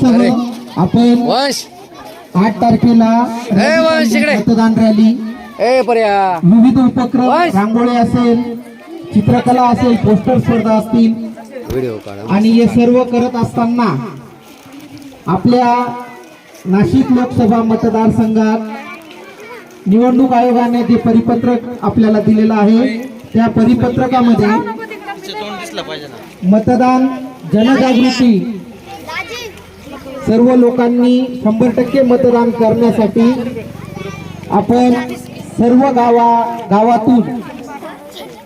उत्सव आपण वंश 8 तारखेला मतदान रॅली, विविध उपक्रम, रांगोळी असेल, चित्रकला असेल, पोस्टर स्पर्धा असतील व्हिडिओ काढा आणि हे सर्व करत असताना आपल्या नाशिक लोकसभा मतदारसंघात निवडणूक आयोगाने जे परिपत्रक आपल्याला दिलेलं आहे त्या परिपत्रकामध्ये मतदान जनजागृती सर्व लोकांनी 100% मतदान करण्यासाठी आपण सर्व गावातून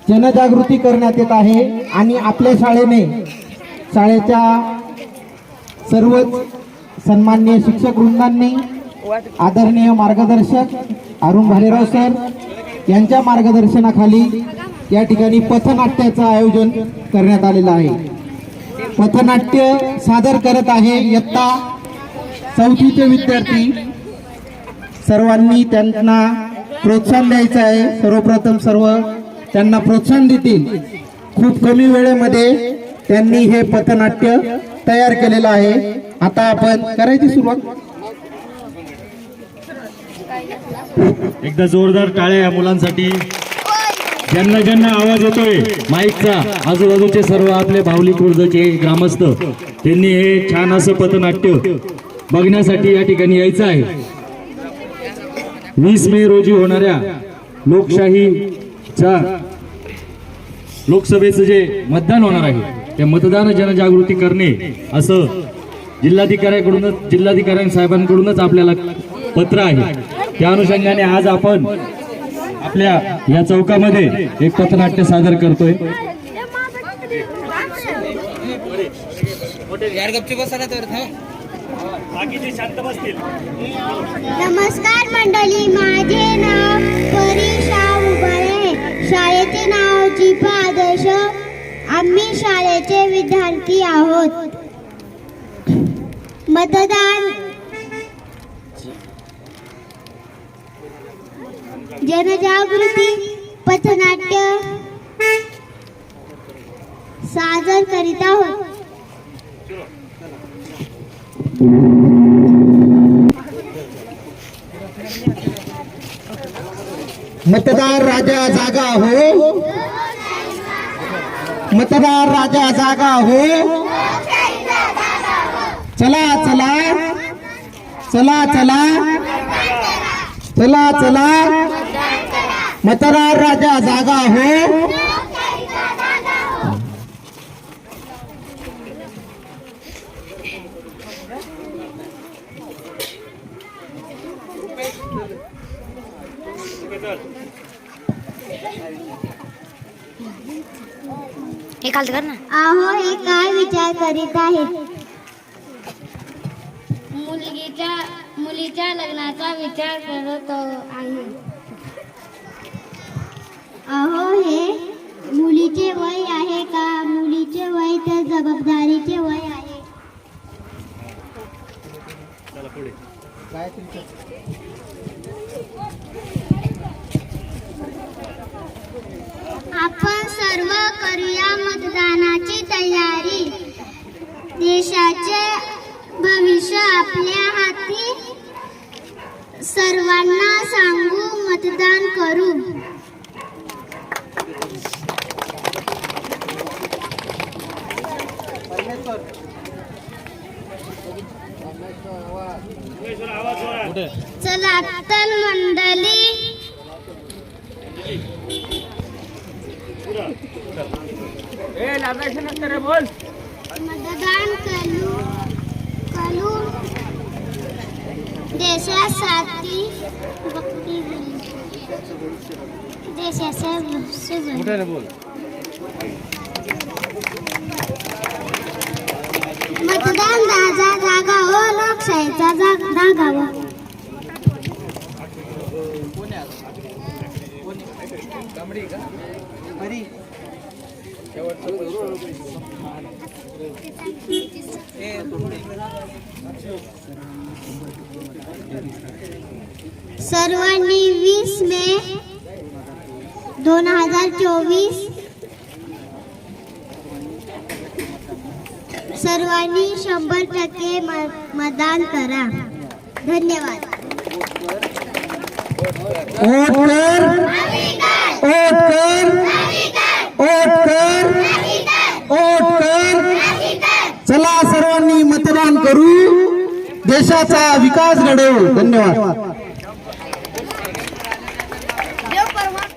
जनजागृती करण्यात येत आहे आणि आपल्या शाळेच्या सर्वच सन्माननीय शिक्षक वृंदांनी, आदरणीय मार्गदर्शक अरुण भालेराव सर यांच्या मार्गदर्शनाखाली या ठिकाणी पथनाट्याचं आयोजन करण्यात आलेलं आहे. पथनाट्य सादर करत आहे इयत्ता 4थीचे विद्यार्थी. सर्वांनी त्यांना प्रोत्साहन द्यायचं आहे. सर्वप्रथम सर्व त्यांना प्रोत्साहन देतील. खूप कमी वेळेमध्ये त्यांनी हे पथनाट्य तयार केलेलं आहे. आता आपण करायची सुरुवात. एकदा जोरदार टाळ्या या मुलांसाठी. ज्यांना ज्यांना आवाज येतोय माईकचा, आजूबाजूचे सर्व आपले भावली खुर्दचे ग्रामस्थ त्यांनी हे छान असं पथनाट्य बघण्यासाठी या ठिकाणी यायचं आहे. 20 मे रोजी होणाऱ्या लोकसभेचं जे मतदान होणार आहे त्या मतदान जनजागृती करणे असं जिल्हाधिकारी साहेबांकडूनच आपल्याला पत्र आहे. त्या अनुषंगाने आज आपण आपल्या या चौकामध्ये एक पथनाट्य सादर करतोय. नमस्कार मंडळी, माझे नाव परीक्षा उभाळे, शाळेचे नाव जिफा आदर्श. आम्ही शाळेचे विद्यार्थी आहोत. मतदान जनजागृती पथनाट्य सादर करीत आहोत. मतदार राजा जागा हो, मतदार राजा जागा हो. चला चला चला चला चला चला, मतदार राजा जागा हो. हे खाली कर ना. आहो, हे काय विचार करीत आहे? मुलीच्या लग्नाचा विचार करत आहे. अहो, हे मुलीचे वय आहे का? मुलीचे वय तर जबाबदारीचे वय आहे. आपण सर्व करूया मतदानाची तयारी. देशाचे भविष्य आपल्या हाती. सर्वांना सांगू मतदान करू. चला तर मंडळी, मतदान करू. देशासाठी मतदान जागा हो, लोकशाहीचा जागा हो. सर्वांनी 20 मे 2024 सर्वांनी सर्वांनी 100% मतदान करा. धन्यवाद. वोट कर, वोट कर, वोट कर, वोट कर. चला सर्वांनी मतदान करू, देशाचा विकास घडवू. धन्यवाद.